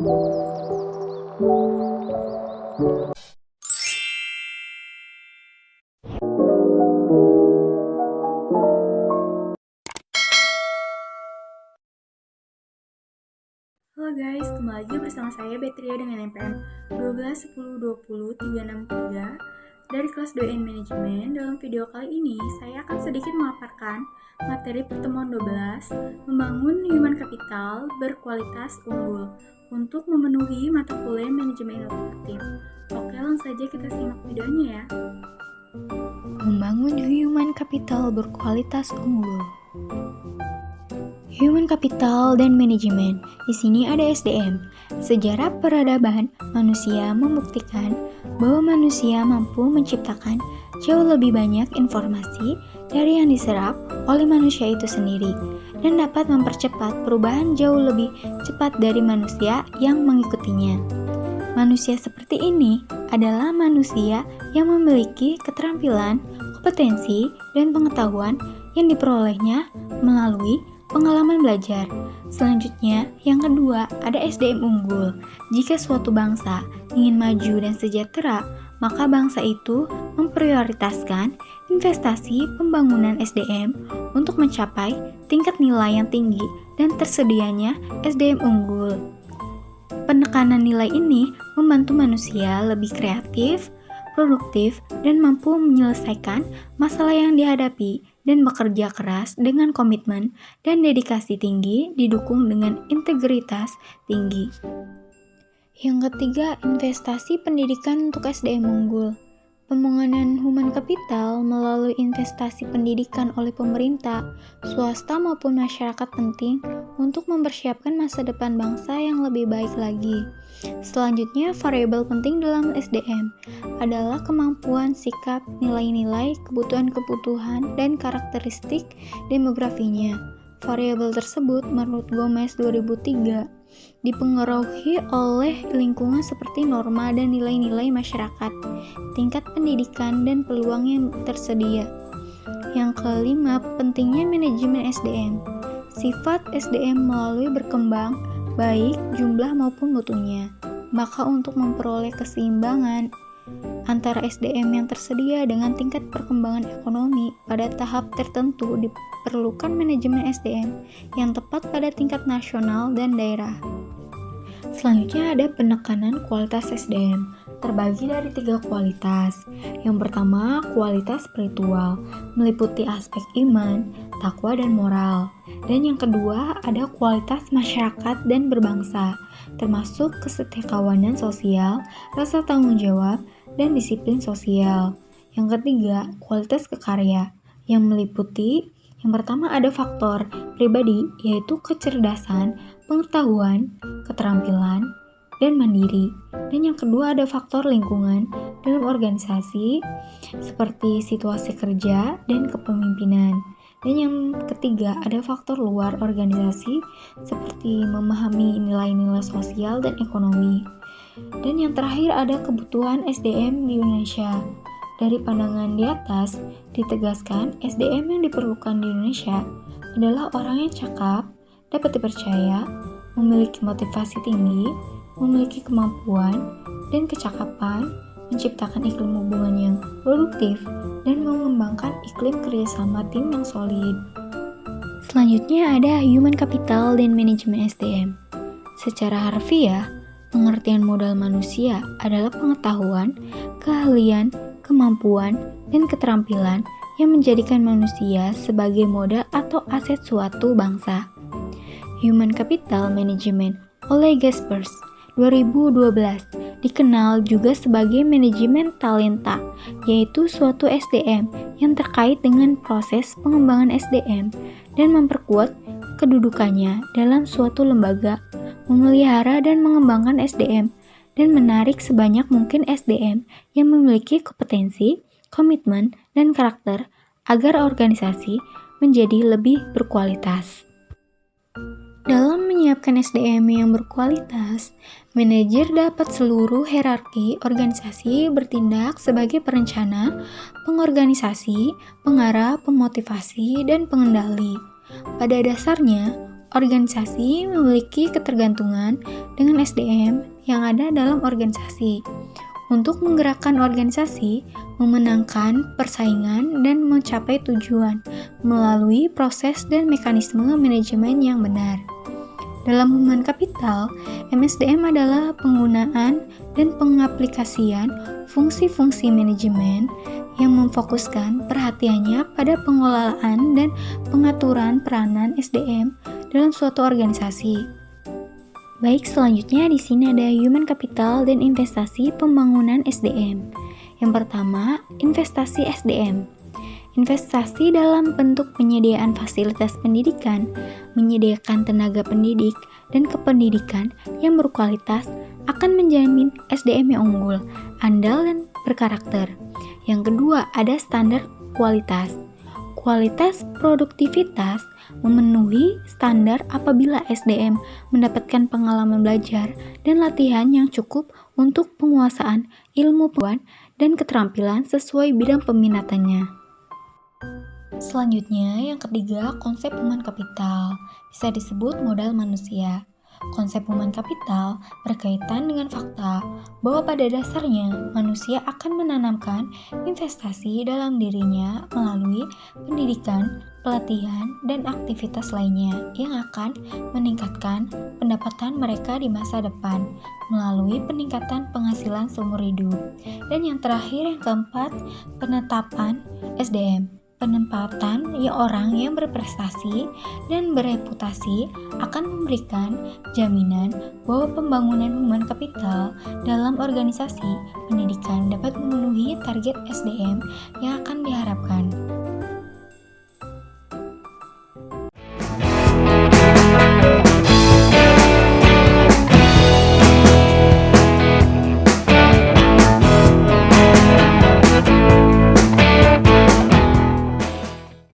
Halo guys, kembali lagi bersama saya Betria dengan NPM 1210200363 dari kelas 2N Manajemen. Dalam video kali ini, saya akan sedikit memaparkan materi pertemuan 12, membangun human capital berkualitas unggul untuk memenuhi mata kuliah manajemen inovatif. Oke, langsung saja kita simak videonya ya. Membangun human capital berkualitas unggul. Human capital dan manajemen. Di sini ada SDM. Sejarah peradaban manusia membuktikan bahwa manusia mampu menciptakan jauh lebih banyak informasi dari yang diserap oleh manusia itu sendiri dan dapat mempercepat perubahan jauh lebih cepat dari manusia yang mengikutinya. Manusia seperti ini adalah manusia yang memiliki keterampilan, kompetensi, dan pengetahuan yang diperolehnya melalui pengalaman belajar. Selanjutnya, yang kedua, ada SDM unggul. Jika suatu bangsa ingin maju dan sejahtera, maka bangsa itu memprioritaskan investasi pembangunan SDM untuk mencapai tingkat nilai yang tinggi dan tersedianya SDM unggul. Penekanan nilai ini membantu manusia lebih kreatif, produktif, dan mampu menyelesaikan masalah yang dihadapi dan bekerja keras dengan komitmen dan dedikasi tinggi didukung dengan integritas tinggi. Yang ketiga, investasi pendidikan untuk SDM unggul. Pembangunan human capital melalui investasi pendidikan oleh pemerintah, swasta maupun masyarakat penting untuk mempersiapkan masa depan bangsa yang lebih baik lagi. Selanjutnya, variabel penting dalam SDM adalah kemampuan, sikap, nilai-nilai, kebutuhan-kebutuhan, dan karakteristik demografinya. Variabel tersebut menurut Gomez 2003 dipengaruhi oleh lingkungan seperti norma dan nilai-nilai masyarakat, tingkat pendidikan, dan peluang yang tersedia. Yang kelima, pentingnya manajemen SDM. Sifat SDM melalui berkembang, baik jumlah maupun mutunya. Maka untuk memperoleh keseimbangan antara SDM yang tersedia dengan tingkat perkembangan ekonomi pada tahap tertentu diperlukan manajemen SDM yang tepat pada tingkat nasional dan daerah. Selanjutnya ada penekanan kualitas SDM, terbagi dari 3 kualitas. Yang pertama, kualitas spiritual, meliputi aspek iman, takwa, dan moral. Dan yang kedua, ada kualitas masyarakat dan berbangsa, termasuk kesetiakawanan sosial, rasa tanggung jawab, dan disiplin sosial. Yang ketiga, kualitas kekarya, yang meliputi yang pertama ada faktor pribadi, yaitu kecerdasan, pengetahuan, keterampilan, dan mandiri. Dan yang kedua ada faktor lingkungan dalam organisasi, seperti situasi kerja dan kepemimpinan. Dan yang ketiga ada faktor luar organisasi, seperti memahami nilai-nilai sosial dan ekonomi. Dan yang terakhir ada kebutuhan SDM di Indonesia. Dari pandangan di atas, ditegaskan SDM yang diperlukan di Indonesia adalah orang yang cakap, dapat dipercaya, memiliki motivasi tinggi, memiliki kemampuan dan kecakapan, menciptakan iklim hubungan yang produktif, dan mengembangkan iklim kerjasama tim yang solid. Selanjutnya ada human capital dan manajemen SDM. Secara harfiah, pengertian modal manusia adalah pengetahuan, keahlian, kemampuan, dan keterampilan yang menjadikan manusia sebagai modal atau aset suatu bangsa. Human Capital Management oleh Gaspers 2012 dikenal juga sebagai manajemen talenta, yaitu suatu SDM yang terkait dengan proses pengembangan SDM dan memperkuat kedudukannya dalam suatu lembaga, memelihara dan mengembangkan SDM, dan menarik sebanyak mungkin SDM yang memiliki kompetensi, komitmen, dan karakter agar organisasi menjadi lebih berkualitas. Dalam menyiapkan SDM yang berkualitas, manajer dapat seluruh hierarki organisasi bertindak sebagai perencana, pengorganisasi, pengarah, pemotivasi, dan pengendali. Pada dasarnya, Organisasi memiliki ketergantungan dengan SDM yang ada dalam organisasi. Untuk menggerakkan organisasi, memenangkan persaingan, dan mencapai tujuan melalui proses dan mekanisme manajemen yang benar. Dalam human capital, MSDM adalah penggunaan dan pengaplikasian fungsi-fungsi manajemen yang memfokuskan perhatiannya pada pengelolaan dan pengaturan peranan SDM dalam suatu organisasi. Baik, selanjutnya di sini ada human capital dan investasi pembangunan SDM. Yang pertama, investasi SDM. Investasi dalam bentuk penyediaan fasilitas pendidikan, menyediakan tenaga pendidik, dan kependidikan yang berkualitas akan menjamin SDM yang unggul, andal, dan berkarakter. Yang kedua, ada standar kualitas. Kualitas produktivitas memenuhi standar apabila SDM mendapatkan pengalaman belajar dan latihan yang cukup untuk penguasaan ilmu pengetahuan dan keterampilan sesuai bidang peminatannya. Selanjutnya, yang ketiga, konsep human capital, bisa disebut modal manusia. Konsep human capital berkaitan dengan fakta bahwa pada dasarnya manusia akan menanamkan investasi dalam dirinya melalui pendidikan, pelatihan, dan aktivitas lainnya yang akan meningkatkan pendapatan mereka di masa depan melalui peningkatan penghasilan seumur hidup. Dan yang terakhir, yang keempat, penetapan SDM. Penempatan orang yang berprestasi dan bereputasi akan memberikan jaminan bahwa pembangunan human capital dalam organisasi pendidikan dapat memenuhi target SDM yang akan diharapkan.